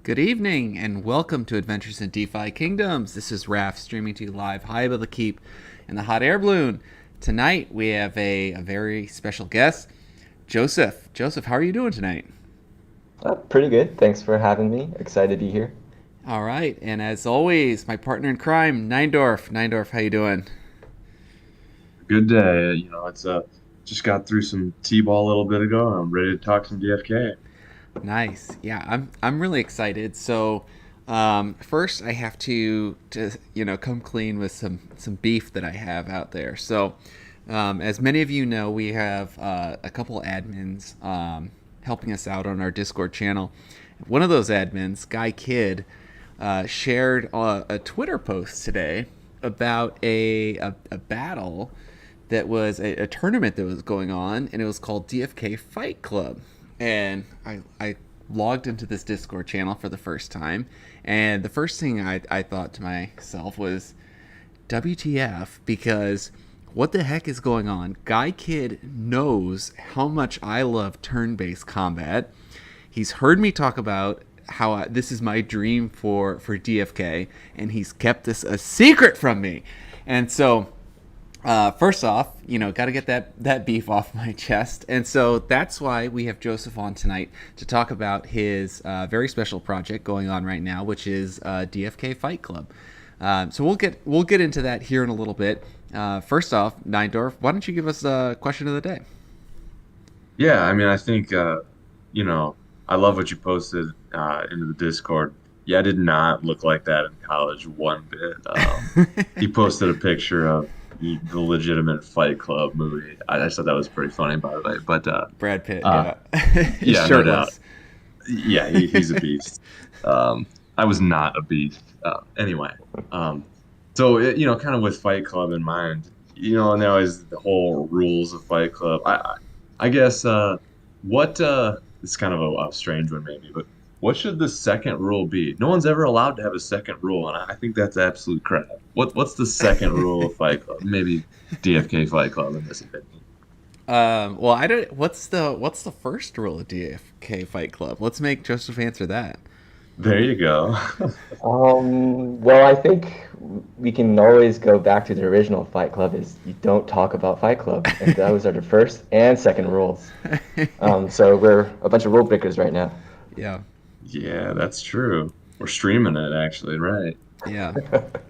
Good evening and welcome to Adventures in DeFi Kingdoms. This is Raph streaming to you live high above the keep in the hot air balloon. Tonight we have a very special guest, Joseph. Joseph, how are you doing tonight? Pretty good. Thanks for having me. Excited to be here. All right, and as always, my partner in crime, Neindorf. Neindorf, how you doing? Good day. It's just got through some T-ball a little bit ago. I'm ready to talk some DFK. Nice. Yeah, I'm really excited. So, first I have to come clean with some beef that I have out there. So, as many of you know, we have a couple admins helping us out on our Discord channel. One of those admins, Guy Kidd, shared a Twitter post today about a battle that was a tournament that was going on, and it was called DFK Fight Club. And I logged into this Discord channel for the first time, and the first thing I thought to myself was, WTF, because what the heck is going on? Guy Kidd knows how much I love turn-based combat. He's heard me talk about how this is my dream for DFK, and he's kept this a secret from me. And so, first off, got to get that beef off my chest. And so that's why we have Joseph on tonight to talk about his very special project going on right now, which is DFK Fight Club. So we'll get into that here in a little bit. First off, Neindorf, why don't you give us a question of the day? Yeah, I think I love what you posted into the Discord. Yeah, I did not look like that in college one bit. He posted a picture of the legitimate Fight Club movie. I just thought that was pretty funny, by the way. But Brad Pitt, uh, yeah. He's yeah, no doubt. shirtless. Yeah, he's a beast. I was not a beast. Anyway, so kind of with Fight Club in mind, and there always the whole rules of Fight Club. I guess what it's kind of a strange one maybe, but what should the second rule be? No one's ever allowed to have a second rule, and I think that's absolute crap. What's the second rule of Fight Club? Maybe DFK Fight Club in this opinion. Well, I don't. What's the first rule of DFK Fight Club? Let's make Joseph answer that. There you go. Well, I think we can always go back to the original Fight Club is you don't talk about Fight Club. And those are the first and second rules. So we're a bunch of rule breakers right now. Yeah. Yeah, that's true. We're streaming it actually, right? Yeah.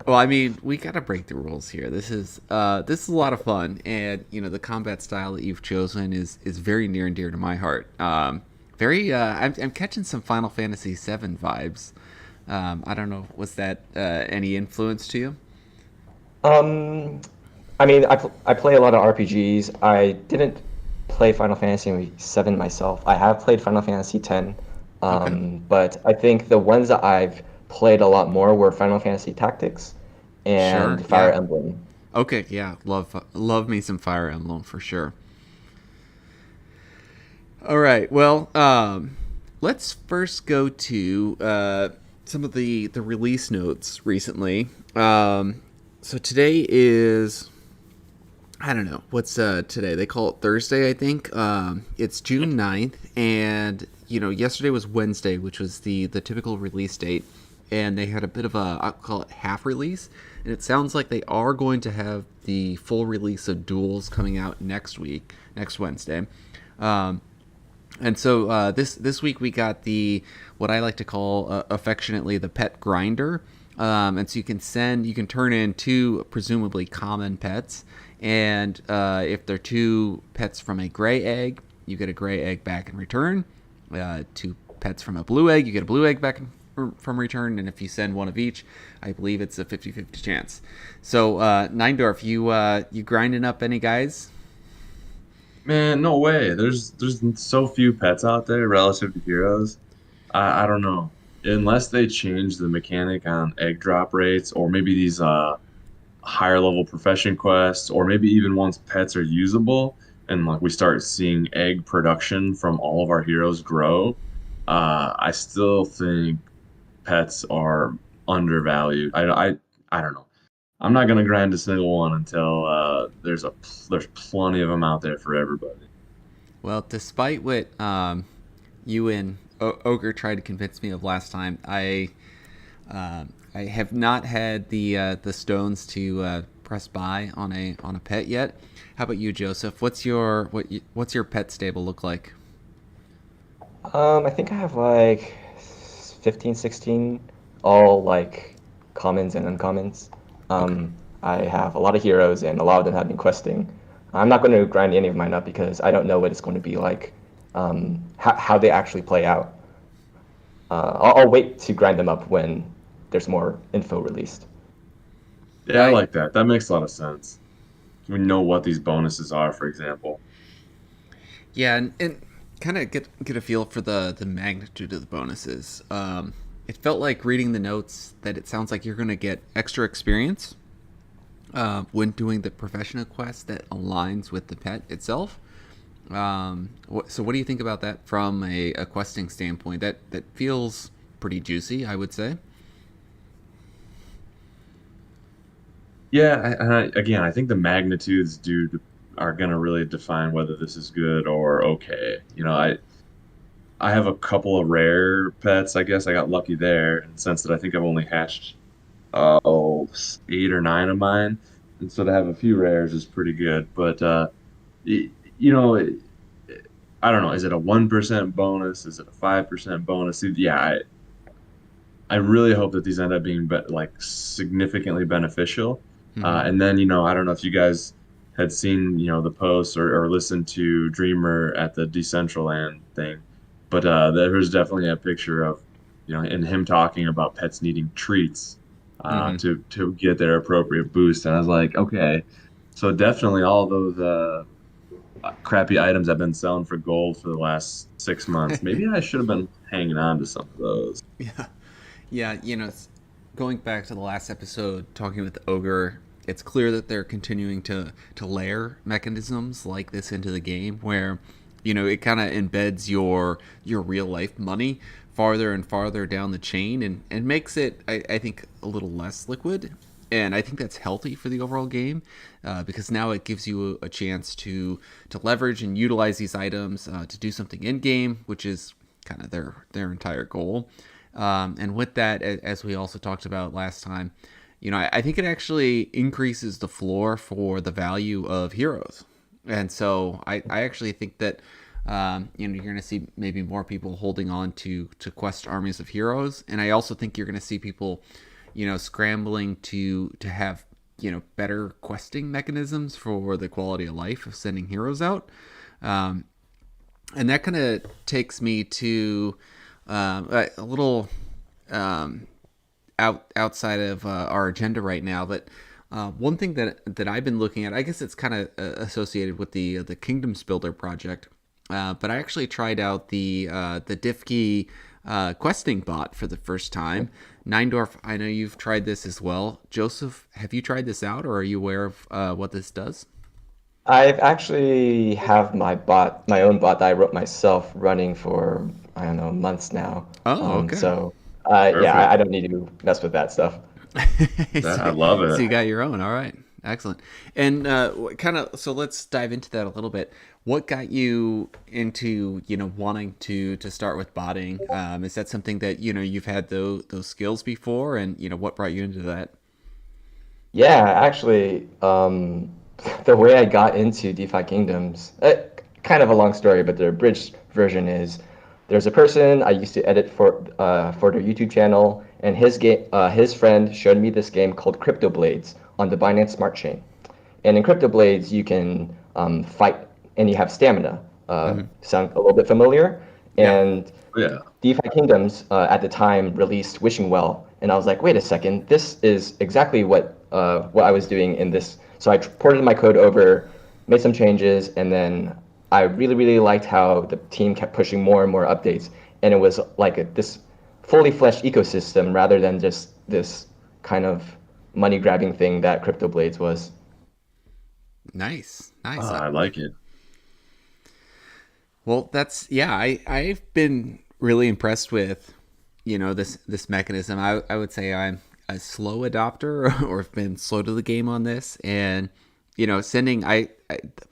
Well, I mean, we gotta break the rules here. This is a lot of fun, and the combat style that you've chosen is very near and dear to my heart. I'm catching some Final Fantasy VII vibes. I don't know, was that any influence to you? Um, I play a lot of RPGs. I didn't play Final Fantasy VII myself. I have played Final Fantasy X, Okay. but I think the ones that I've played a lot more were Final Fantasy Tactics Sure. and Fire Yeah. Emblem. Okay. Yeah. Love me some Fire Emblem for sure. All right. Well, let's first go to some of the release notes recently. So today is, I don't know what's today. They call it Thursday, I think. It's June 9th, and yesterday was Wednesday, which was the typical release date, and they had a bit of a, I'll call it half release, and it sounds like they are going to have the full release of Duels coming out next week, next Wednesday. Um, and so this week we got the what I like to call affectionately the pet grinder, and so you can turn in two presumably common pets, and if they're two pets from a gray egg, you get a gray egg back in return. Two pets from a blue egg, you get a blue egg back from return, and if you send one of each, I believe it's a 50-50 chance. So Neindorf, you grinding up any guys? Man, no way. There's so few pets out there relative to heroes. I don't know. Unless they change the mechanic on egg drop rates, or maybe these higher level profession quests, or maybe even once pets are usable and like we start seeing egg production from all of our heroes grow, I still think pets are undervalued. I don't know. I'm not gonna grind a single one until there's plenty of them out there for everybody. Well, despite what you and Ogre tried to convince me of last time. I have not had the stones to press buy on a pet yet. How about you, Joseph? What's your pet stable look like? I think I have like 15, 16, all like commons and uncommons. Okay. I have a lot of heroes, and a lot of them have been questing. I'm not going to grind any of mine up because I don't know what it's going to be like, how they actually play out. I'll wait to grind them up when there's more info released. Yeah, I I like that. That makes a lot of sense. We know what these bonuses are, for example. Yeah, and kind of get a feel for the magnitude of the bonuses. It felt like reading the notes that it sounds like you're going to get extra experience when doing the professional quest that aligns with the pet itself. So what do you think about that from a questing standpoint? That feels pretty juicy, I would say. Yeah, again, I think the magnitudes are going to really define whether this is good or okay. I have a couple of rare pets. I guess I got lucky there in the sense that I think I've only hatched 8 or 9 of mine, and so to have a few rares is pretty good. But y- you know, I don't know. Is it a 1% bonus? Is it a 5% bonus? Yeah, I really hope that these end up being like significantly beneficial. Hmm. And then, I don't know if you guys had seen, the posts or listened to Dreamer at the Decentraland thing, but there was definitely a picture of, and him talking about pets needing treats Hmm. to get their appropriate boost. And I was like, okay, so definitely all those crappy items I've been selling for gold for the last 6 months. Maybe I should have been hanging on to some of those. Yeah, yeah. Going back to the last episode, talking with the ogre, it's clear that they're continuing to layer mechanisms like this into the game, where it kind of embeds your real life money farther and farther down the chain, and makes it, I think, a little less liquid. And I think that's healthy for the overall game, because now it gives you a chance to leverage and utilize these items to do something in game, which is kind of their entire goal. And with that, as we also talked about last time, I think it actually increases the floor for the value of heroes. And so I actually think that you're going to see maybe more people holding on to quest armies of heroes, and I also think you're going to see people, scrambling to have better questing mechanisms for the quality of life of sending heroes out. Um, and that kind of takes me to a little um, outside of our agenda right now, but one thing that I've been looking at, I guess it's kind of associated with the Kingdoms Builder project, but I actually tried out the Diffkey questing bot for the first time. Neindorf, I know you've tried this as well. Joseph, have you tried this out, or are you aware of what this does? I've actually have my own bot that I wrote myself running for, I don't know, months now. Oh, okay. So yeah, I Perfect. don't need to mess with that stuff. so, I love so it. you got your own. All right. Excellent. And kind of, so let's dive into that a little bit. What got you into, wanting to start with botting? Is that something that, you've had those skills before, and, what brought you into that? Yeah, actually, the way I got into DeFi Kingdoms, kind of a long story, but the abridged version is there's a person I used to edit for their YouTube channel, and his friend showed me this game called Crypto Blades on the Binance Smart Chain. And in Crypto Blades, you can fight and you have stamina. Hmm. Sound a little bit familiar? Yeah. And Yeah. DeFi Kingdoms at the time released Wishing Well, and I was like, wait a second, this is exactly what I was doing in this. So I ported my code over, made some changes, and then I really liked how the team kept pushing more and more updates, and it was like this fully fleshed ecosystem rather than just this kind of money grabbing thing that Crypto Blades was. Nice. Nice. I like it. Well, that's, yeah. I've been really impressed with this mechanism. I would say I'm a slow adopter or have been slow to the game on this, and sending the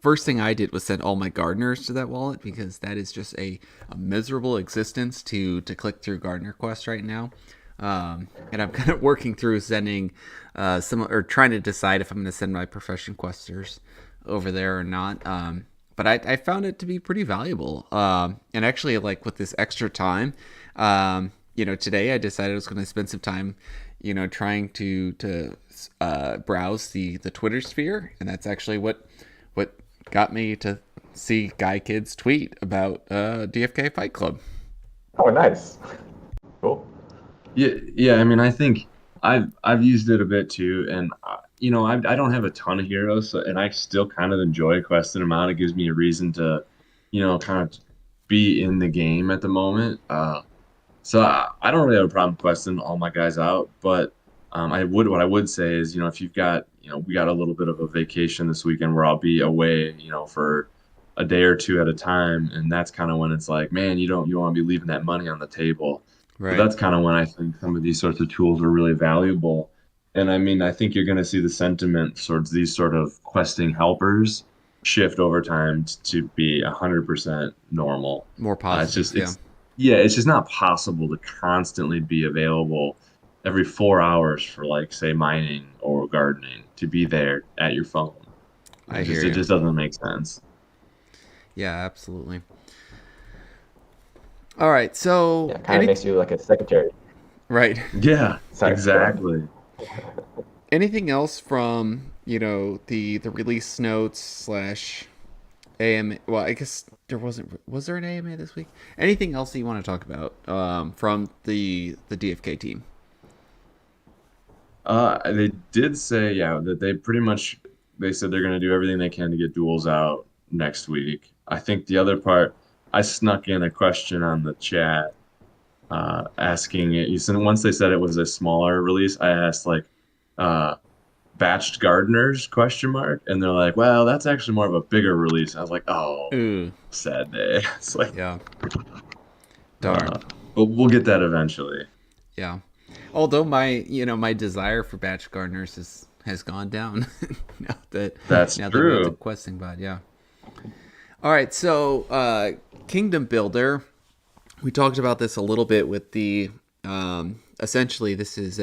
first thing I did was send all my gardeners to that wallet, because that is just a miserable existence to click through gardener quests right now. And I'm kind of working through sending trying to decide if I'm going to send my profession questers over there or not. But I found it to be pretty valuable. And actually, like, with this extra time, today I decided I was going to spend some time, trying to browse the Twitter sphere, and that's actually what got me to see Guy Kid's tweet about DFK Fight Club. Oh, nice. Cool. Yeah. I mean, I think I've used it a bit too, and I don't have a ton of heroes, and I still kind of enjoy questing them out. It gives me a reason to, kind of be in the game at the moment. So I don't really have a problem questing all my guys out, but what I would say is, if you've got, we got a little bit of a vacation this weekend where I'll be away, for a day or two at a time, and that's kind of when it's like, man, you want to be leaving that money on the table. Right. So that's kind of when I think some of these sorts of tools are really valuable. And I mean, I think you're going to see the sentiment towards these sort of questing helpers shift over time to be 100% normal. More positive. It's just not possible to constantly be available every 4 hours for, like, say, mining or gardening, to be there at your phone. It just doesn't make sense. Yeah, absolutely. All right, so Yeah, kind of makes you like a secretary. Right. Yeah, exactly. Anything else from the release notes / AMA? Well, I guess there wasn't. Was there an AMA this week? Anything else that you want to talk about from the DFK team? They did say, that they said they're going to do everything they can to get duels out next week. I think the other part, I snuck in a question on the chat, asking it. You said once they said it was a smaller release, I asked, like, batched gardeners ? And they're like, well, that's actually more of a bigger release. I was like, oh, Ooh. Sad day. It's like, yeah, darn. But we'll get that eventually. Yeah. Although my desire for batch gardeners has gone down now that we're the questing bot. Yeah. All right. So Kingdom Builder, we talked about this a little bit with the essentially this is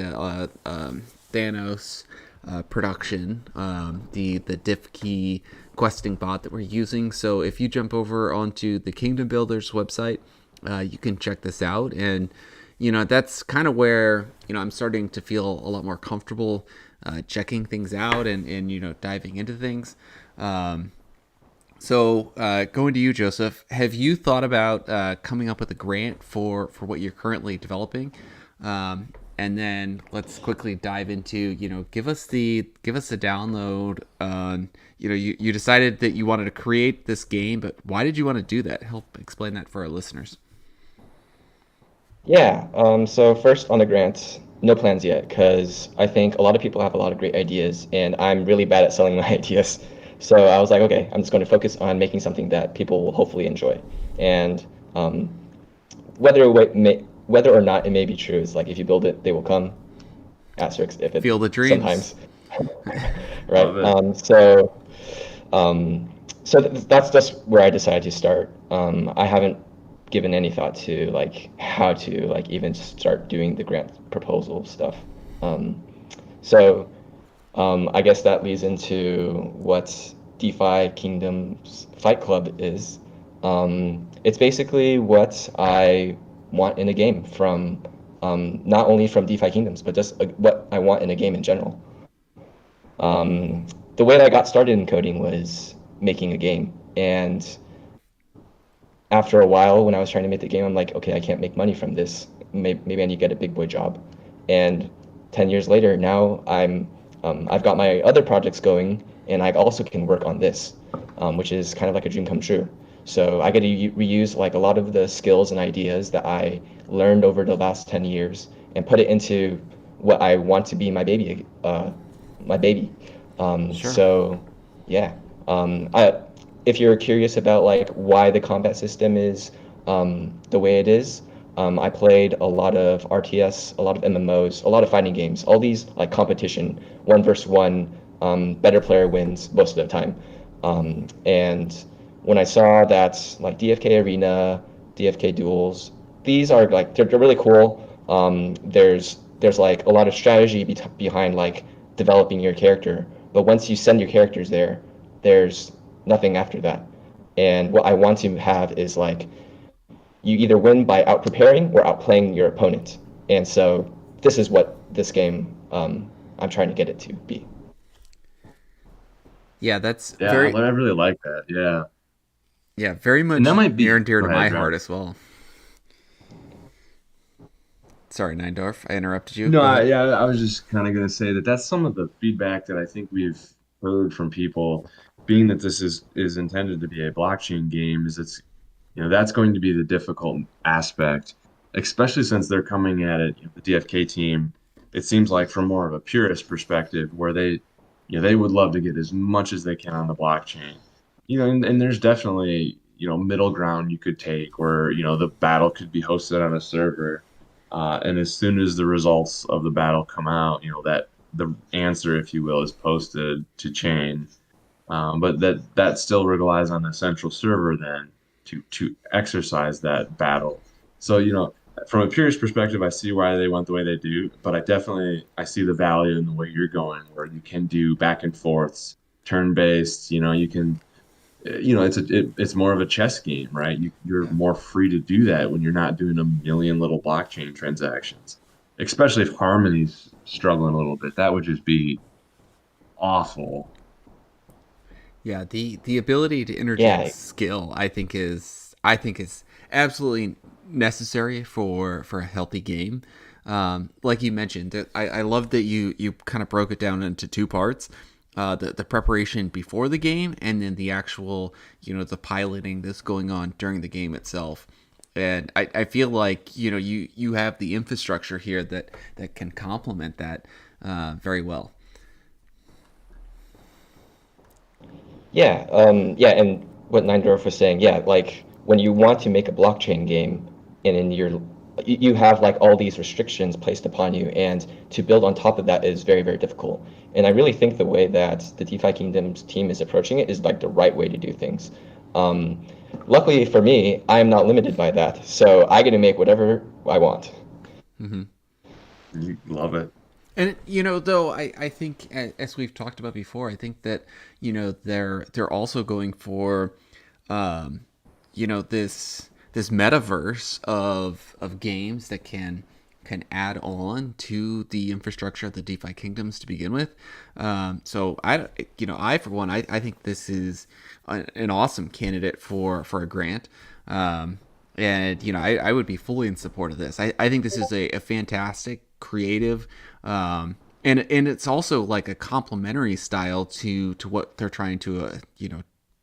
Thanos production, the diff key questing bot that we're using. So if you jump over onto the Kingdom Builder's website, you can check this out. And that's kind of where I'm starting to feel a lot more comfortable checking things out and diving into things. So going to you, Joseph, have you thought about coming up with a grant for what you're currently developing? And then let's quickly dive into, give us a download on, you decided that you wanted to create this game, but why did you want to do that? Help explain that for our listeners. Yeah, so first on the grant, no plans yet, because I think a lot of people have a lot of great ideas, and I'm really bad at selling my ideas. So I was like, okay, I'm just going to focus on making something that people will hopefully enjoy. And whether or not it may be true, is like, if you build it, they will come. Asterisk, if it feel the dreams. Sometimes. Right. So that's just where I decided to start. I haven't given any thought to like how to like even start doing the grant proposal stuff. I guess that leads into what DeFi Kingdoms Fight Club is. It's basically what I want in a game from not only from DeFi Kingdoms, but just what I want in a game in general. The way that I got started in coding was making a game, and after a while, when I was trying to make the game, I'm like, okay, I can't make money from this. Maybe I need to get a big boy job. And 10 years later, now I've got my other projects going, and I also can work on this, which is kind of like a dream come true. So I get to reuse like a lot of the skills and ideas that I learned over the last 10 years and put it into what I want to be my baby. Sure. So yeah, if you're curious about like why the combat system is the way it is, I played a lot of RTS, a lot of MMOs, a lot of fighting games, all these like competition, 1 versus 1 better player wins most of the time. And when I saw that like DFK Arena, DFK Duels, these are like they're really cool. There's like a lot of strategy behind like developing your character, but once you send your characters there, there's nothing after that. And what I want to have is like you either win by out preparing or outplaying your opponent. And so this is what this game I'm trying to get it to be. Yeah, that's Yeah, very I really like that. Yeah, yeah, very and that much might near be. and dear Go to ahead, my John. heart as well. Sorry, Neindorf, I interrupted you. No, Go ahead. yeah, I was just kind of going to say that that's some of the feedback that I think we've heard from people, being that this is intended to be a blockchain game, is it's that's going to be the difficult aspect, especially since they're coming at it, the DFK team. It seems like from more of a purist perspective, where they would love to get as much as they can on the blockchain, and there's definitely middle ground you could take where the battle could be hosted on a server and as soon as the results of the battle come out, that the answer, if you will, is posted to chain. But that still relies on the central server then to exercise that battle. So from a purist perspective, I see why they went the way they do, but I see the value in the way you're going, where you can do back and forths, turn based. You can it's more of a chess game, right? You're Yeah. more free to do that when you're not doing a million little blockchain transactions, especially if Harmony's struggling a little bit. That would just be awful. Yeah, the ability to interject Yeah, skill, I think is absolutely necessary for a healthy game. Like you mentioned, I love that you kind of broke it down into two parts. The preparation before the game, and then the actual the piloting that's going on during the game itself. And I feel like you have the infrastructure here that can complement that very well. yeah, and what Neindorf was saying, yeah, like when you want to make a blockchain game, and in your you have like all these restrictions placed upon you, and to build on top of that is very, very difficult. And I really think the way that the DeFi Kingdoms team is approaching it is like the right way to do things. Um, Luckily for me, I am not limited by that, so I get to make whatever I want. Hmm. You love it. And though I think as we've talked about before, I think that they're also going for um, this metaverse of games that can add on to the infrastructure of the DeFi kingdoms to begin with. So I for one, I think this is an awesome candidate for a grant. And I would be fully in support of this. I think this is a fantastic, creative, and it's also like a complementary style to what they're trying to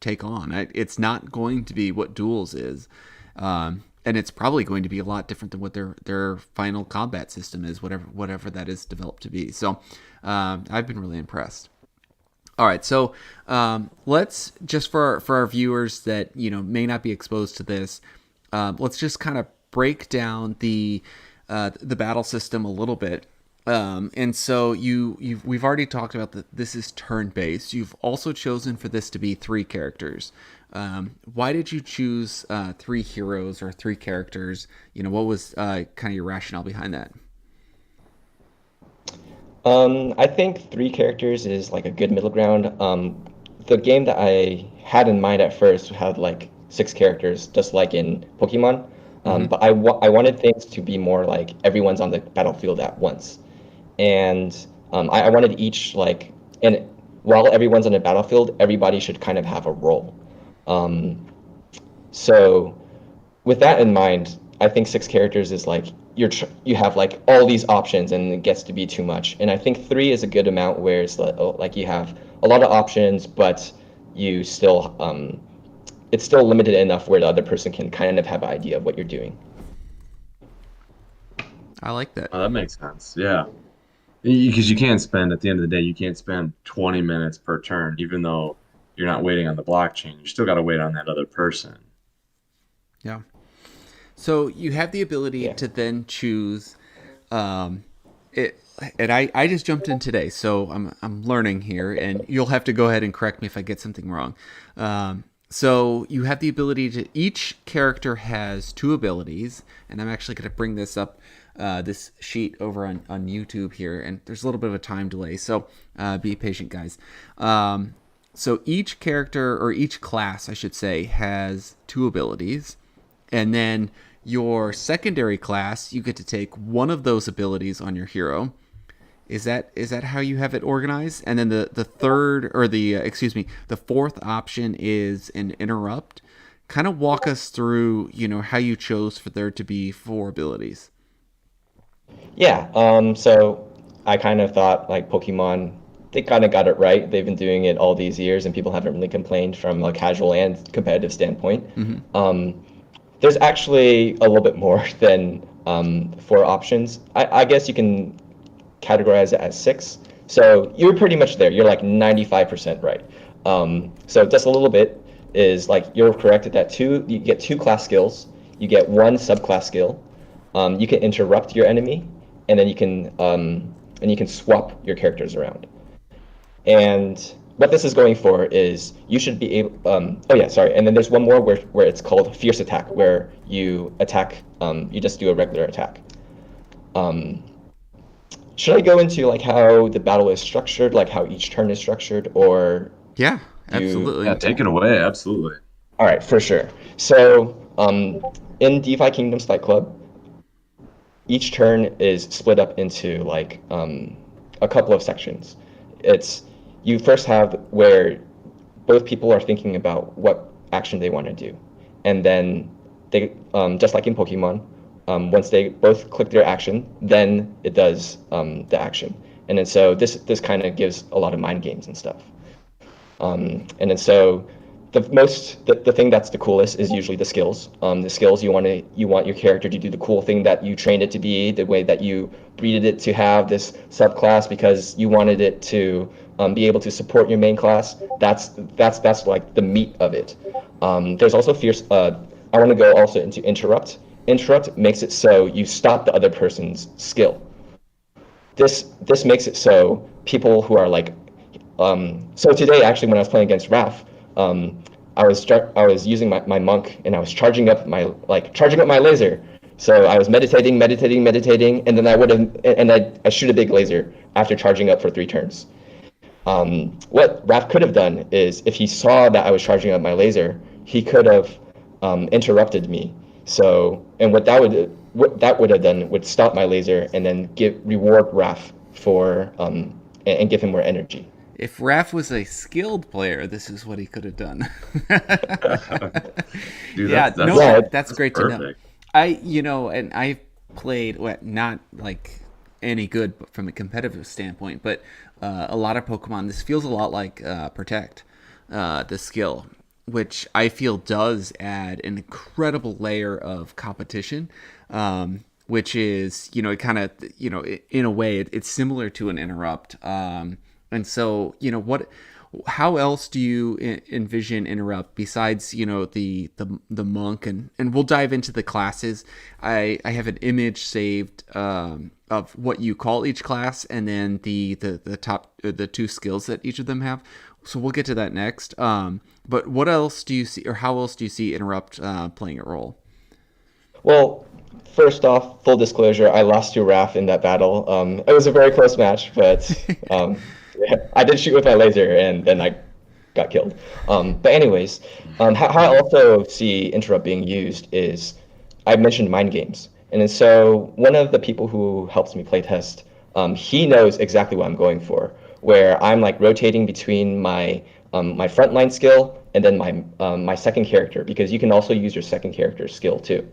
take on. It's not going to be what Duels is, and it's probably going to be a lot different than what their final combat system is, whatever that is developed to be. So I've been really impressed. All right, so let's just for our viewers that may not be exposed to this, let's just kind of break down the battle system a little bit. And so we've already talked about that this is turn based. You've also chosen for this to be three characters. Why did you choose three heroes or three characters? What was kind of your rationale behind that? I think three characters is like a good middle ground. The game that I had in mind at first had like six characters, just like in Pokemon. Mm-hmm. But I wanted things to be more like everyone's on the battlefield at once. And I wanted each like, and while everyone's on the battlefield, everybody should kind of have a role. Um, so with that in mind, I think six characters is like you have like all these options and it gets to be too much. And I think three is a good amount where it's like you have a lot of options, but you still it's still limited enough where the other person can kind of have an idea of what you're doing. I like that. Oh, that makes sense. Yeah. Because you can't spend, at the end of the day, you can't spend 20 minutes per turn, even though you're not waiting on the blockchain. You still got to wait on that other person. Yeah. So you have the ability Yeah. to then choose um, it and I just jumped in today, so I'm learning here, and you'll have to go ahead and correct me if I get something wrong. So you have the ability to, each character has two abilities, and I'm actually going to bring this up, this sheet over on YouTube here, and there's a little bit of a time delay, so be patient, guys. So each character, or each class, I should say, has two abilities, and then your secondary class, you get to take one of those abilities on your hero. Is that how you have it organized? And then the third, or the excuse me, the fourth option is an interrupt. Kind of walk us through, how you chose for there to be four abilities. Yeah, so I kind of thought like Pokemon, they kind of got it right. They've been doing it all these years, and people haven't really complained from a casual and competitive standpoint. There's actually a little bit more than four options. I guess you can categorize it as six. So you're pretty much there. You're like 95% right. So just a little bit is like you're correct that you get two class skills, you get one subclass skill, you can interrupt your enemy, and then you can swap your characters around. And what this is going for is you should be able. Oh yeah, sorry. And then there's one more where it's called fierce attack, where you attack. You just do a regular attack. Should I go into like how the battle is structured, like how each turn is structured, or Yeah, you? absolutely. Yeah, take it away. Absolutely. All right, for sure. So in DeFi Kingdoms Fight Club, each turn is split up into like a couple of sections. It's you first have where both people are thinking about what action they want to do, and then they just like in Pokemon, once they both click their action, then it does the action, and then so this kind of gives a lot of mind games and stuff, and then so the thing that's the coolest is usually the skills. The skills you want your character to do the cool thing that you trained it to be, the way that you breeded it to have this subclass because you wanted it to be able to support your main class. That's like the meat of it. There's also fierce. I want to go also into interrupt. Interrupt makes it so you stop the other person's skill. This makes it so people who are like. So today, actually, when I was playing against Raph, I was using my monk, and I was charging up my laser. So I was meditating, and then I shoot a big laser after charging up for 3 turns. What Raph could have done is, if he saw that I was charging up my laser, he could have interrupted me. So, and what that would have done would stop my laser and then reward Raph for and give him more energy. If Raph was a skilled player, this is what he could have done. Dude, Yeah, that's great to know. perfect. And I've played not like any good from a competitive standpoint, but a lot of Pokemon. This feels a lot like Protect, the skill, which I feel does add an incredible layer of competition. Which is, it kind of, in a way, it's similar to an interrupt. And so, how else do you envision interrupt besides, the monk, and we'll dive into the classes. I have an image saved of what you call each class, and then the top, the 2 skills that each of them have. So we'll get to that next. But what else do you see, or how else do you see interrupt playing a role? Well, first off, full disclosure, I lost to Raph in that battle. It was a very close match, but I did shoot with my laser, and then I got killed. But anyways, how I also see interrupt being used is, I mentioned mind games. And then so one of the people who helps me play test, he knows exactly what I'm going for, where I'm like rotating between my frontline skill and then my second character, because you can also use your second character's skill too.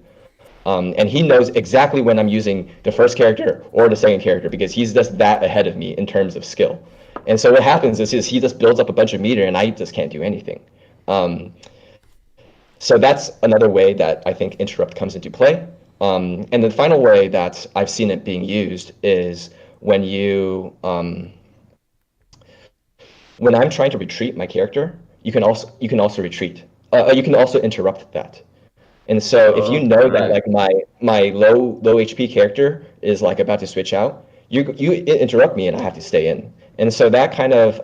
And he knows exactly when I'm using the first character or the second character, because he's just that ahead of me in terms of skill. And so what happens is he just builds up a bunch of meter, and I just can't do anything. So that's another way that I think interrupt comes into play. And the final way that I've seen it being used is when when I'm trying to retreat my character, you can also retreat. You can also interrupt that. And so if you know that like my low HP character is like about to switch out, you interrupt me and I have to stay in. And so that kind of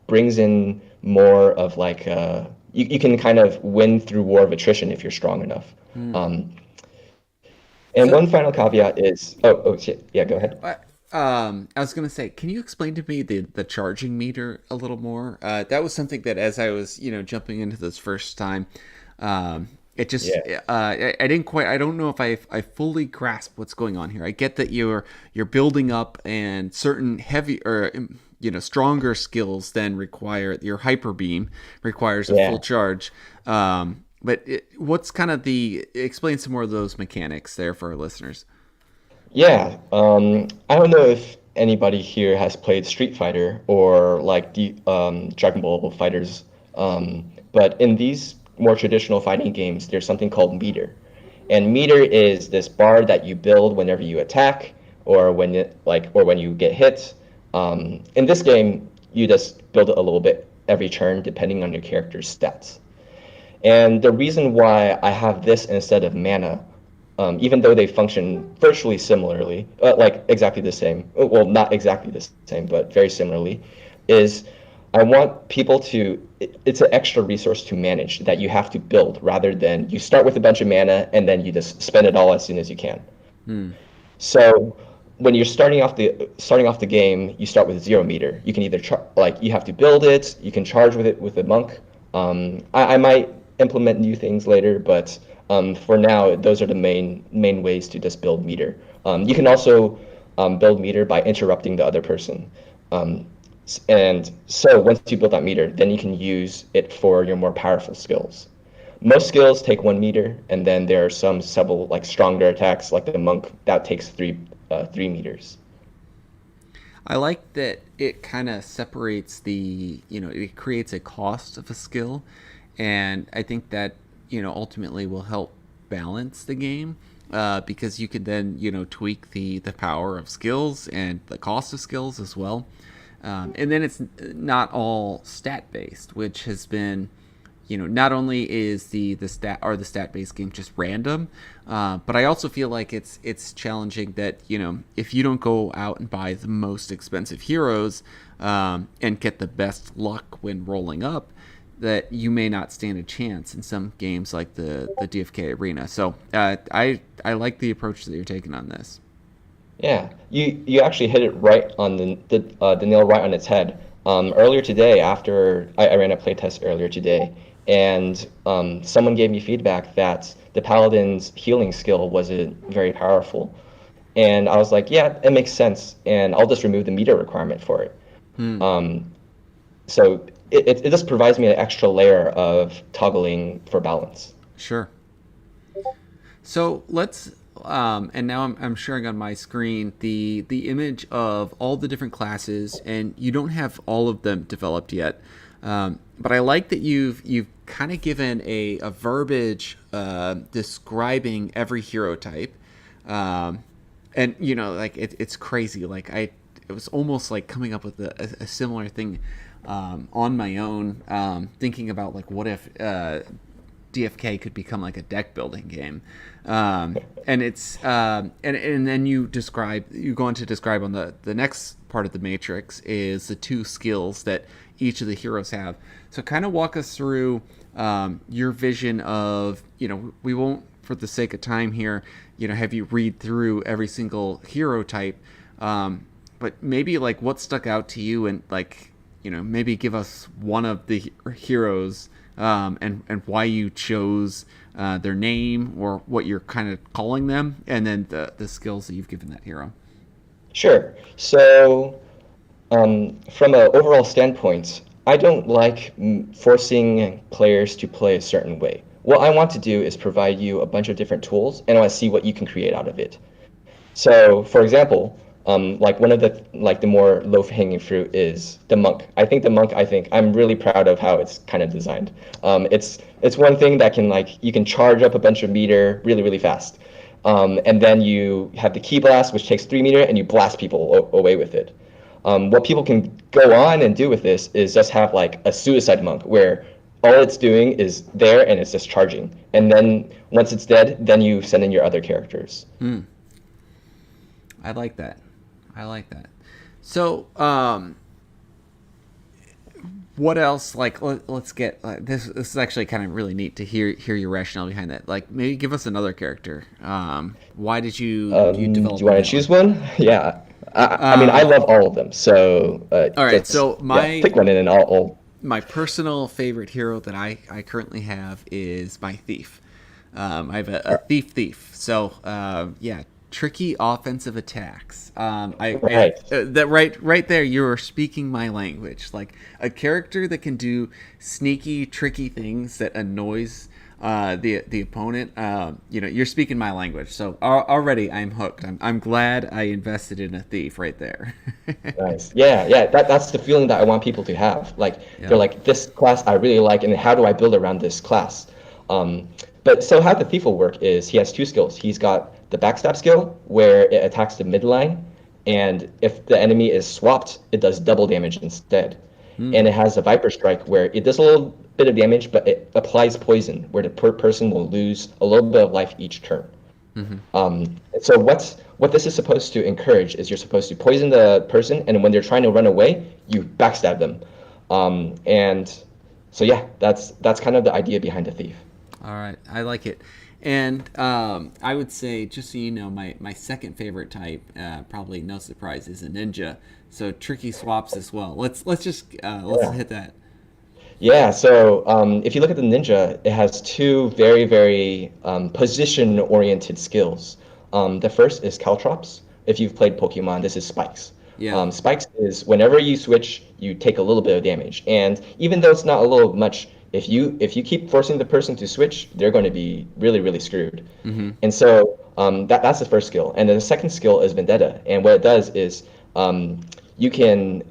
brings in more of like you can kind of win through war of attrition if you're strong enough. Hmm. Um, and So, one final caveat is oh shit, yeah, go ahead. I was gonna say, can you explain to me the charging meter a little more? That was something that as I was, jumping into this first time, it just Yeah, I didn't quite. I don't know if I fully grasp what's going on here. I get that you're building up, and certain heavy or stronger skills then require your hyper beam requires a full yeah. charge. But what's kind of the explain some more of those mechanics there for our listeners. Yeah, I don't know if anybody here has played Street Fighter or like the Dragon Ball Fighters, but in these more traditional fighting games, there's something called meter, and meter is this bar that you build whenever you attack or when you get hit. In this game, you just build it a little bit every turn depending on your character's stats. And the reason why I have this instead of mana, even though they function virtually similarly, like exactly the same, well, not exactly the same, but very similarly, is I want people to, it's an extra resource to manage that you have to build rather than you start with a bunch of mana and then you just spend it all as soon as you can. Hmm. So when you're starting off the game, you start with 0 meter. You can either like you have to build it, you can charge with it with a monk. I might implement new things later, but for now, those are the main ways to just build meter. You can also build meter by interrupting the other person. Um, and so once you build that meter, then you can use it for your more powerful skills. Most skills take 1 meter, and then there are some several like stronger attacks, like the monk, that takes 3 meters. I like that it kind of separates it creates a cost of a skill. And I think that, ultimately will help balance the game because you can then, tweak the power of skills and the cost of skills as well. And then it's not all stat based, which has been not only is the stat based game just random, but I also feel like it's challenging that if you don't go out and buy the most expensive heroes and get the best luck when rolling up, that you may not stand a chance in some games like the DFK Arena. So I like the approach that you're taking on this. Yeah, you actually hit it right on the nail right on its head. Earlier today, after I ran a playtest earlier today, and someone gave me feedback that the paladin's healing skill wasn't very powerful, and I was like, yeah, it makes sense, and I'll just remove the meter requirement for it. Hmm. So it just provides me an extra layer of toggling for balance. Sure. So let's, and now I'm sharing on my screen the image of all the different classes, and you don't have all of them developed yet. But I like that you've kind of given a verbiage describing every hero type, and like it's crazy. Like it was almost like coming up with a similar thing on my own, thinking about like what if DFK could become like a deck building game. And it's and then you go on to describe on the next part of the matrix is the two skills that each of the heroes have. So kind of walk us through your vision of, we won't, for the sake of time here, have you read through every single hero type, but maybe like what stuck out to you, and like, maybe give us one of the heroes, and why you chose their name or what you're kind of calling them, and then the skills that you've given that hero. Sure. So, from an overall standpoint, I don't like forcing players to play a certain way. What I want to do is provide you a bunch of different tools, and I want to see what you can create out of it. So, for example, like one of the more low-hanging fruit is the monk. I think I'm really proud of how it's kind of designed. It's one thing that can like you can charge up a bunch of meter really really fast, and then you have the key blast, which takes 3 meter, and you blast people away with it. What people can go on and do with this is just have like a suicide monk where all it's doing is there and it's just charging, and then once it's dead, then you send in your other characters. I like that. I like that. So, what else? Like, let's get this. This is actually kind of really neat to hear your rationale behind that. Like, maybe give us another character. Why did you Do develop you in want to that choose one? one? Yeah. I mean, I Um, love all of them. So all right. just So yeah, pick one and I'll my personal favorite hero that I currently have is my thief. I have a thief. So yeah, tricky offensive attacks. right. That right there, you are speaking my language. Like a character that can do sneaky, tricky things that annoys the opponent. You're speaking my language. So already I'm hooked. I'm glad I invested in a thief right there. Nice. Yeah, yeah. That's the feeling that I want people to have. Like they're Yeah. like, this class I really like, and how do I build around this class? But so how the thief will work is he has two skills. He's got the backstab skill where it attacks the midline, and if the enemy is swapped, it does double damage instead. And it has a viper strike where it does a little bit of damage, but it applies poison, where the person will lose a little bit of life each turn. So what this is supposed to encourage is you're supposed to poison the person, and when they're trying to run away, you backstab them. And so yeah, that's kind of the idea behind the thief. All right, I like it. And I would say, just so you know, my second favorite type, probably no surprise, is a ninja. So tricky swaps as well. Let's Yeah. hit that. Yeah, so if you look at the ninja, it has two very, very position-oriented skills. The first is caltrops. If you've played Pokemon, this is spikes. Yeah. Spikes is whenever you switch, you take a little bit of damage. And even though it's not a little much, if you keep forcing the person to switch, they're going to be really, really screwed. And so that's the first skill. And then the second skill is Vendetta. And what it does is you can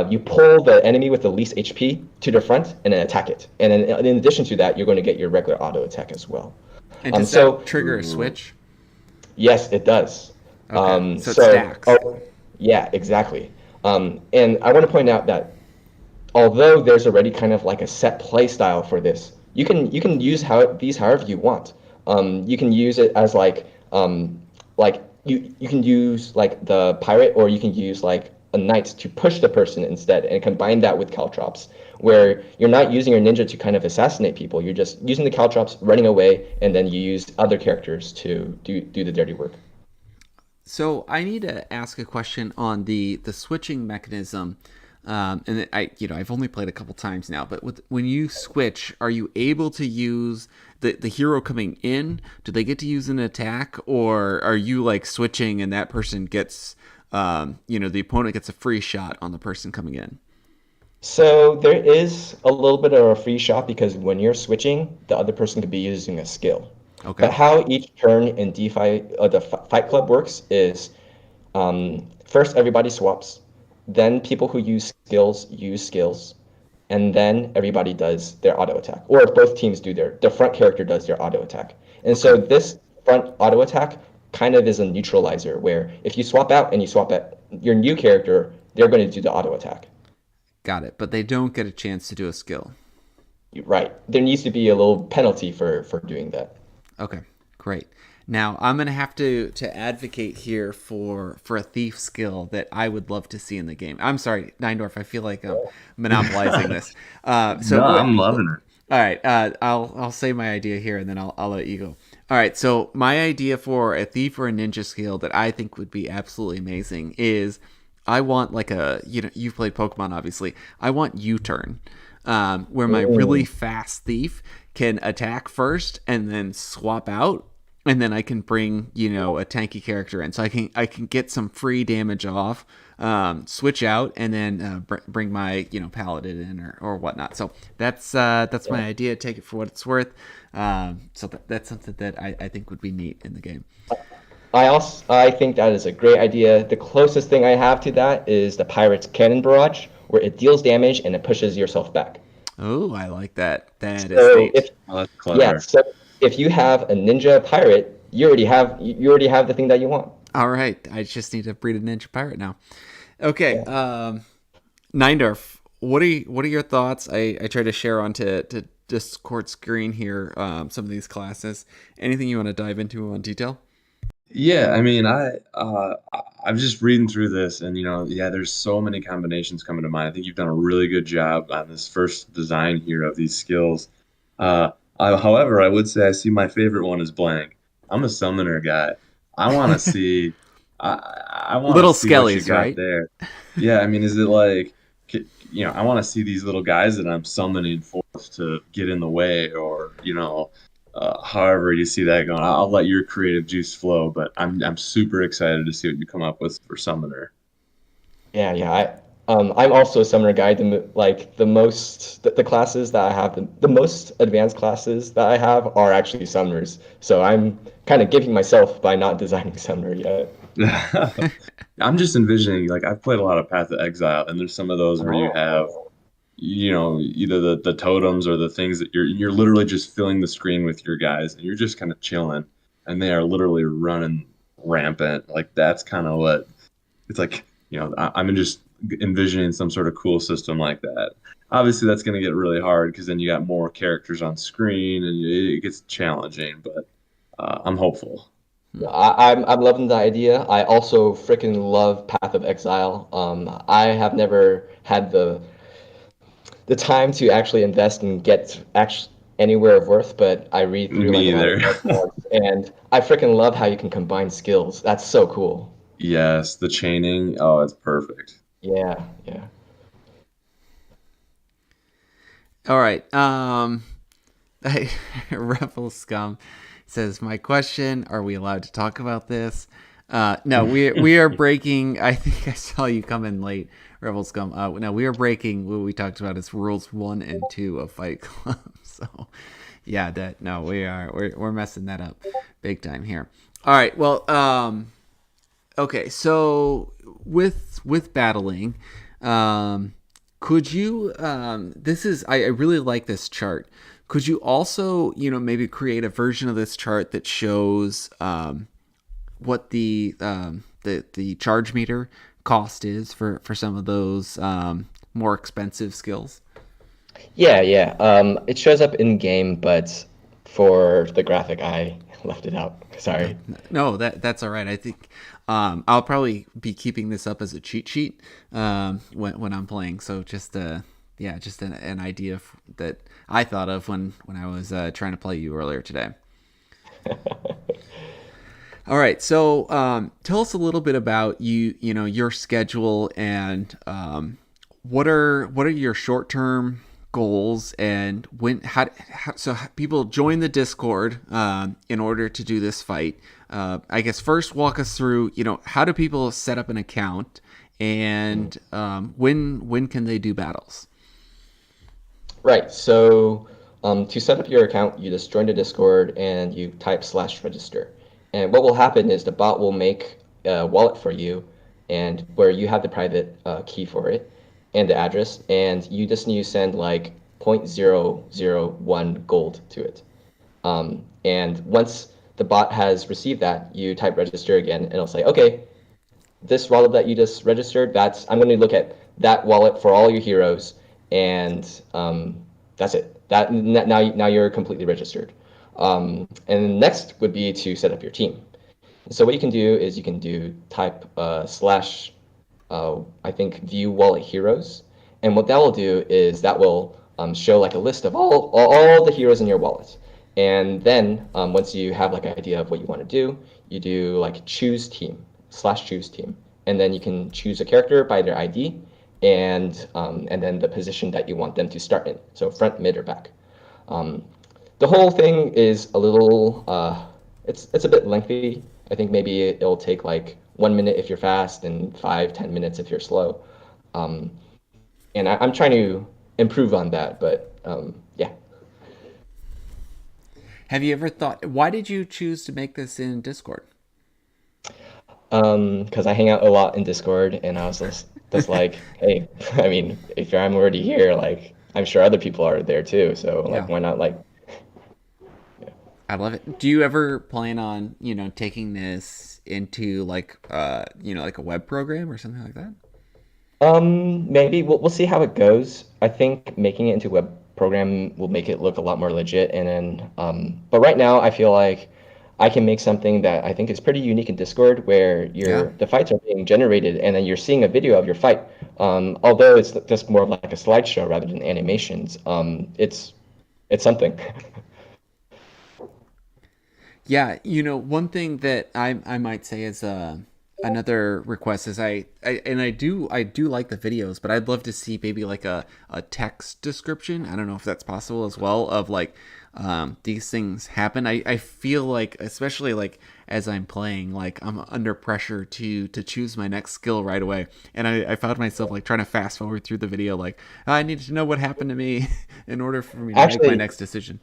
you pull the enemy with the least HP to the front and then attack it. And then in addition to that, you're going to get your regular auto attack as well. And does So that trigger a Ooh. switch? yes, it does. Okay, so it So stacks. yeah, exactly. And I want to point out that although there's already kind of like a set play style for this, you can use these however you want. You can use it as like you can use like the pirate, or you can use like a knight to push the person instead, and combine that with caltrops, where you're not using your ninja to kind of assassinate people. You're just using the caltrops, running away, and then you use other characters to do the dirty work. So I need to ask a question on the switching mechanism. And I've only played a couple times now, but when you switch, are you able to use the hero coming in? Do they get to use an attack, or are you like switching and that person gets, the opponent gets a free shot on the person coming in? So there is a little bit of a free shot because when you're switching, the other person could be using a skill. But Okay. how each turn in DeFi, the Fight Club works is first everybody swaps, then people who use skills, and then everybody does their auto attack. Or if both teams do the front character does their auto attack. And so Okay. this front auto attack kind of is a neutralizer where if you swap out and you swap at your new character, they're going to do the auto attack. Got it. But they don't get a chance to do a skill. Right. There needs to be a little penalty for doing that. Okay, great. Now I'm gonna have to advocate here for a thief skill that I would love to see in the game. I'm sorry, Neindorf. I feel like I'm monopolizing this. No, I'm loving it. All right. I'll say my idea here, and then I'll let you go. All right. So my idea for a thief or a ninja skill that I think would be absolutely amazing is I want like you've played Pokemon obviously. I want U-turn, where my really fast thief can attack first and then swap out, and then I can bring a tanky character in, so I can get some free damage off, switch out, and then bring my paladin in or whatnot. So that's my idea. Take it for what it's worth. So that's something that I think would be neat in the game. I think that is a great idea. The closest thing I have to that is the Pirate's Cannon Barrage, where it deals damage and it pushes yourself back. Oh, I like that. That is So neat. Oh, that's yeah, clever. so if you have a ninja pirate, you already have the thing that you want. All right, I just need to breed a ninja pirate now. Okay, Yeah. Neindorf, what are your thoughts? I try to share onto to Discord screen here some of these classes. Anything you want to dive into on detail? Yeah, I mean, I'm just reading through this, and yeah, there's so many combinations coming to mind. I think you've done a really good job on this first design here of these skills. Uh, however, I would say I see my favorite one is blank. I'm a summoner guy. I want to see, I want to Little see what you skellies, got right? there. Yeah, I mean, is it like, I want to see these little guys that I'm summoning forth to get in the way, or however you see that going. I'll let your creative juice flow, but I'm super excited to see what you come up with for Summoner. Yeah, yeah. I'm also a summoner guy. The classes that I have, the most advanced classes that I have are actually summoners. So I'm kind of giving myself by not designing summoner yet. I'm just envisioning, like, I've played a lot of Path of Exile, and there's some of those where you have, either the totems or the things that you're literally just filling the screen with your guys, and you're just kind of chilling, and they are literally running rampant. Like that's kind of what it's like. I'm just envisioning some sort of cool system like that. Obviously, that's going to get really hard because then you got more characters on screen, and it gets challenging. But I'm hopeful. Yeah, I'm loving the idea. I also freaking love Path of Exile. I have never had the time to actually invest and get actually anywhere of worth, but I read through like Me a lot of either. forums, and I freaking love how you can combine skills. That's so cool. Yes, the chaining. Oh, it's perfect. Yeah, yeah. All right. Rebel Scum says, "My question: Are we allowed to talk about this?" No, we are breaking. I think I saw you come in late, Rebel Scum. No, we are breaking what we talked about is rules 1 and 2 of Fight Club. So, yeah, that no, we're messing that up big time here. All right. Well, okay. So with battling, um, could you? This is I really like this chart. Could you also, maybe create a version of this chart that shows what the charge meter cost is for some of those more expensive skills? Yeah, yeah. It shows up in game, but for the graphic, I left it out. No, Sorry. no, that's all right. I think I'll probably be keeping this up as a cheat sheet when I'm playing. So just yeah, just an idea that I thought of when I was trying to play you earlier today. All right, so tell us a little bit about your schedule, and what are your short term goals, and so people join the Discord in order to do this fight. I guess first walk us through, how do people set up an account, and when can they do battles? Right. So to set up your account, you just join the Discord and you type /register. And what will happen is the bot will make a wallet for you, and where you have the private key for it and the address, and you just need to send like 0.001 gold to it. And once the bot has received that, you type register again, and it'll say, okay, this wallet that you just registered, I'm going to look at that wallet for all your heroes, and that's it. Now you're completely registered. And next would be to set up your team. So what you can do is you can do type slash I think view wallet heroes, and what that will do is that will show like a list of all the heroes in your wallet. And then once you have like an idea of what you want to do, you do like choose team /choose team, and then you can choose a character by their ID and then the position that you want them to start in, so front, mid, or back. Um, the whole thing is a little it's a bit lengthy. I think maybe it'll take like 1 minute if you're fast and 5-10 minutes if you're slow. Um, and I'm trying to improve on that, but yeah. Have you ever thought, why did you choose to make this in Discord? Because I hang out a lot in Discord, and I was just like, hey, I mean, if I'm already here, like, I'm sure other people are there too. So like, Yeah, why not like, yeah. I love it. Do you ever plan on, taking this into like like a web program or something like that? Maybe we'll see how it goes. I think making it into a web program will make it look a lot more legit, and then but right now I feel like I can make something that I think is pretty unique in Discord where Yeah. the fights are being generated and then you're seeing a video of your fight. Although it's just more of like a slideshow rather than animations, it's something. Yeah, one thing that I might say is another request is I do like the videos, but I'd love to see maybe like a text description. I don't know if that's possible as well of like these things happen. I feel like especially like as I'm playing, like I'm under pressure to choose my next skill right away, and I found myself like trying to fast forward through the video, like I need to know what happened to me in order for me to make my Actually, next decision.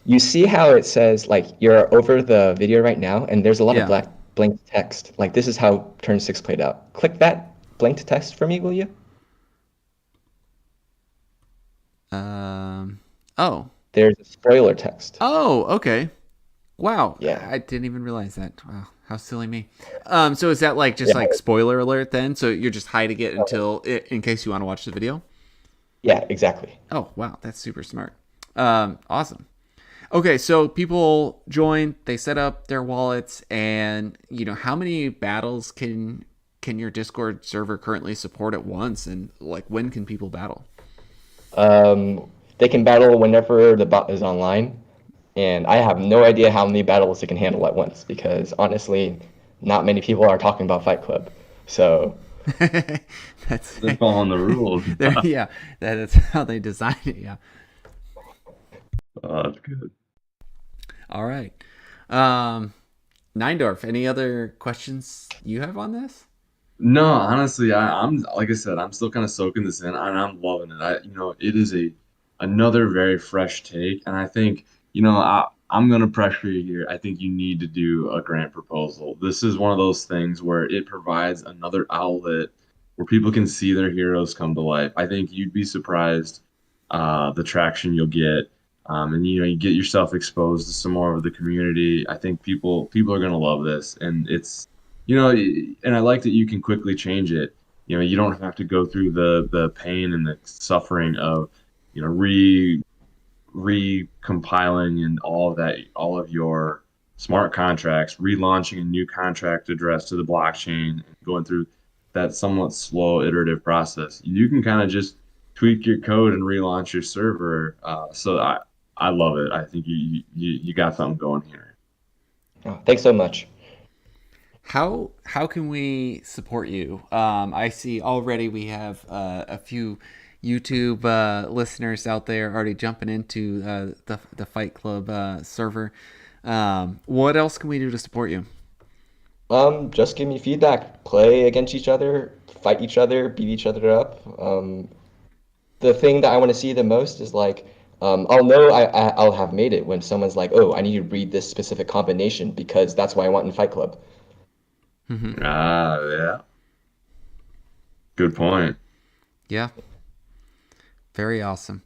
you see how it says like you're over the video right now, and there's a lot of Yeah. black blank text. Like this is how turn 6 played out. Click that blanked text for me, will you? Um. Oh. There's a spoiler text. Oh. Okay. Wow, Yeah. I didn't even realize that. Wow, how silly me. So is that like just Yeah. like spoiler alert then? So you're just hiding it until in case you want to watch the video? Yeah, exactly. Oh, wow, that's super smart. Awesome. Okay, so people join, they set up their wallets, and how many battles can your Discord server currently support at once, and like when can people battle? They can battle whenever the bot is online, and I have no idea how many battles it can handle at once because honestly, not many people are talking about Fight Club. So, That's They're following the rules. there. Yeah, that is how they designed it. Yeah. Oh, that's good. All right. Um, Neindorf, any other questions you have on this? No, honestly, I'm like I said, I'm still kind of soaking this in, and I'm loving it. It is a another very fresh take, and I think, I'm gonna pressure you here. I think you need to do a grant proposal. This is one of those things where it provides another outlet where people can see their heroes come to life. I think you'd be surprised the traction you'll get, and you get yourself exposed to some more of the community. I think people are gonna love this, and and I like that you can quickly change it. You don't have to go through the pain and the suffering of recompiling and all of that, all of your smart contracts, relaunching a new contract address to the blockchain, and going through that somewhat slow iterative process. You can kind of just tweak your code and relaunch your server. So I love it. I think you got something going here. oh, thanks so much. How can we support you? I see already we have a few YouTube listeners out there already jumping into the Fight Club server. What else can we do to support you? Just give me feedback. Play against each other, fight each other, beat each other up. The thing that I want to see the most is like, I'll know I'll have made it when someone's like, oh, I need to read this specific combination because that's what I want in Fight Club. Hmm. Ah, yeah. Good point. Yeah, very awesome.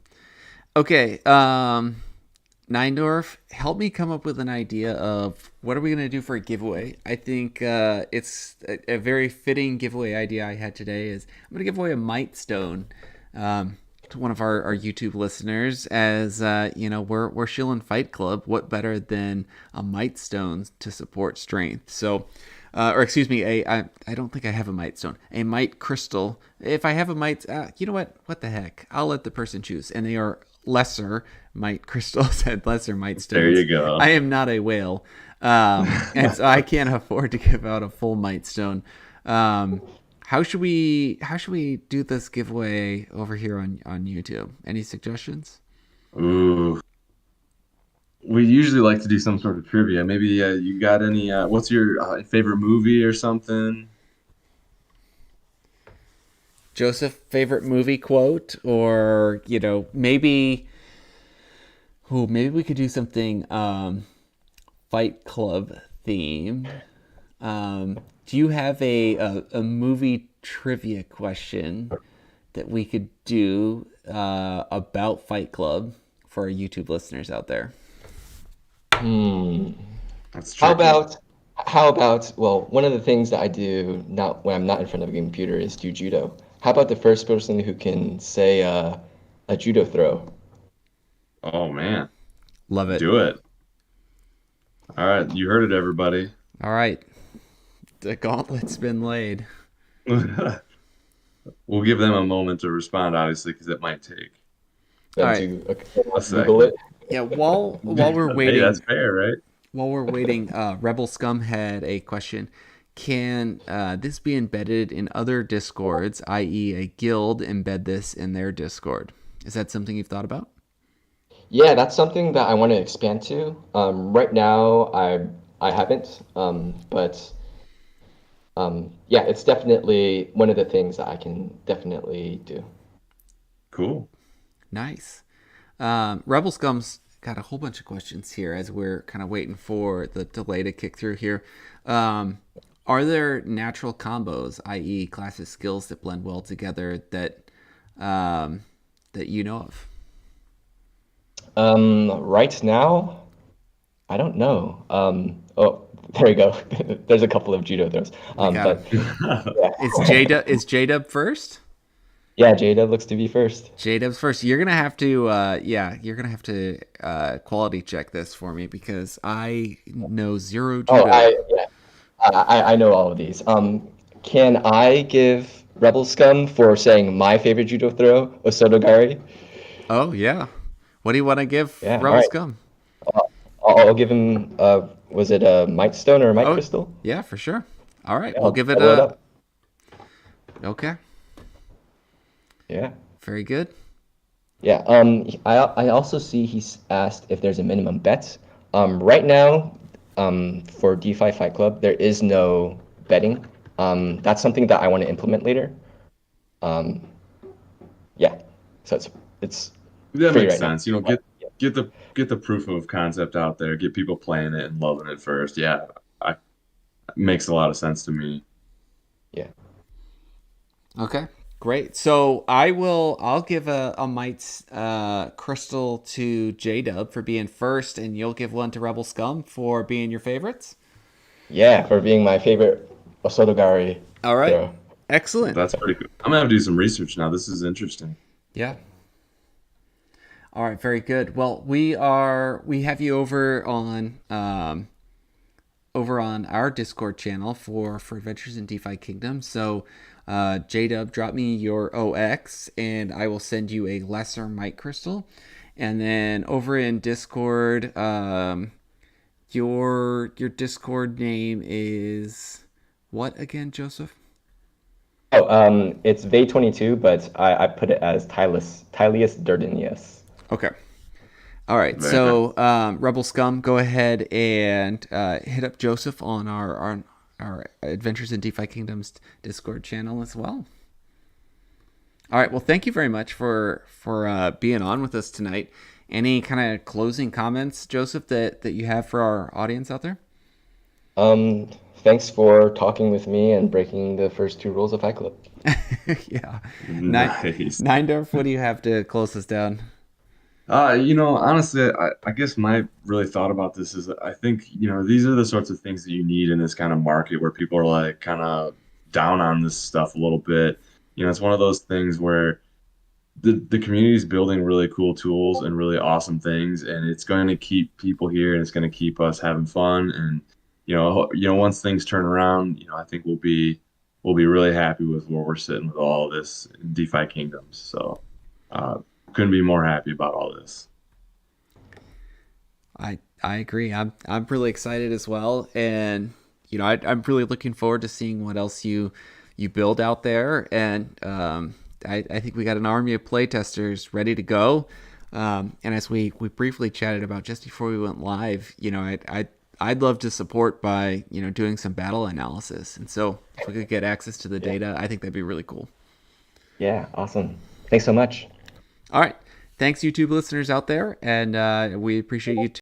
Okay, Neindorf, help me come up with an idea of what are we going to do for a giveaway. I think it's a very fitting giveaway idea I had today is I'm going to give away a Might Stone to one of our YouTube listeners as, we're shilling Fight Club. What better than a Might Stone to support strength? So, or excuse me, I don't think I have a Might Stone. A Might Crystal. If I have a Might, you know what? What the heck? I'll let the person choose. And they are lesser Might Crystals and lesser Might There Stones. you go. I am not a whale. And so I can't afford to give out a full Might Stone. How should we do this giveaway over here on YouTube? Any suggestions? Ooh. We usually like to do some sort of trivia. Maybe you got any? What's your favorite movie or something? Joseph, favorite movie quote, or maybe we could do something Fight Club themed. Do you have a movie trivia question that we could do about Fight Club for our YouTube listeners out there? Hmm. That's How tricky. about well, one of the things that I do not when I'm not in front of a computer is do judo. How about the first person who can say a judo throw? Oh man, Love it. do it. All right, you heard it, everybody. All right, the gauntlet's been laid. We'll give them a moment to respond, obviously, because it might take All Then right. to a Google second. it. Yeah. While we're Hey, that's waiting, fair, right? Rebel Scum had a question. Can this be embedded in other discords, i.e., a guild embed this in their discord? Is that something you've thought about? Yeah, that's something that I want to expand to. Right now, I haven't, but yeah, it's definitely one of the things that I can definitely do. Cool. Nice. Rebel Scum's got a whole bunch of questions here as we're kind of waiting for the delay to kick through here. Um, are there natural combos, i.e., classes skills that blend well together um, that you know of? Right now, I don't know. Oh, there we go. There's a couple of judo throws. We got him. But yeah, Is J Dub first? yeah, Jada looks to be first. J Dub's first. You're gonna have to, you're gonna have to quality check this for me because I know zero Oh, judo. yeah, I know all of these. Can I give Rebel Scum for saying my favorite judo throw, Osotogari? Oh yeah. What do you want to give Yeah, all Rebel right. Scum? I'll give him. Was it a Might Stone or a Might Oh Crystal? yeah, for sure. All right, Yeah, we'll I'll give it follow it a. up. Okay, Yeah. very good. Yeah. I also see he's asked if there's a minimum bet. Right now, for DeFi Fight Club, there is no betting. That's something that I want to implement later. Um, yeah. So it's That free makes right now. sense. Get the proof of concept out there. Get people playing it and loving it first. Yeah, I makes a lot of sense to me. Yeah. Okay, great. So I'll give a Might's crystal to J Dub for being first, and you'll give one to Rebel Scum for being your favorites. Yeah, for being my favorite Osotogari All right, throw. excellent. That's pretty cool. I'm gonna have to do some research now. This is interesting. Yeah. All right, very good. Well, we have you over on our Discord channel for Adventures in DeFi Kingdom. So, JDub, drop me your OX, and I will send you a lesser Might Crystal. And then over in Discord, your Discord name is what again, Joseph? Oh, it's Vay22, but I put it as Tylius Durdinius. Okay. All right. Very nice. So, Rebel Scum, go ahead and hit up Joseph on our Adventures in DeFi Kingdoms Discord channel as well. All right. Well, thank you very much for being on with us tonight. Any kind of closing comments, Joseph, that you have for our audience out there? Thanks for talking with me and breaking the first two rules of Fight Club. Yeah. Nine, Nice. Nine Dorf, what do you have to close us down? Honestly, I guess my really thought about this is I think, these are the sorts of things that you need in this kind of market where people are like kind of down on this stuff a little bit. It's one of those things where the community is building really cool tools and really awesome things, and it's going to keep people here and it's going to keep us having fun. And once things turn around, I think we'll be really happy with where we're sitting with all of this DeFi Kingdoms. So couldn't be more happy about all this. I agree. I'm really excited as well, and I'm really looking forward to seeing what else you build out there. And I think we got an army of playtesters ready to go. And as we briefly chatted about just before we went live, I'd love to support by doing some battle analysis. And so if we could get access to the data, I think that'd be really cool. Yeah, awesome. Thanks so much. All right. Thanks, YouTube listeners out there, and we appreciate you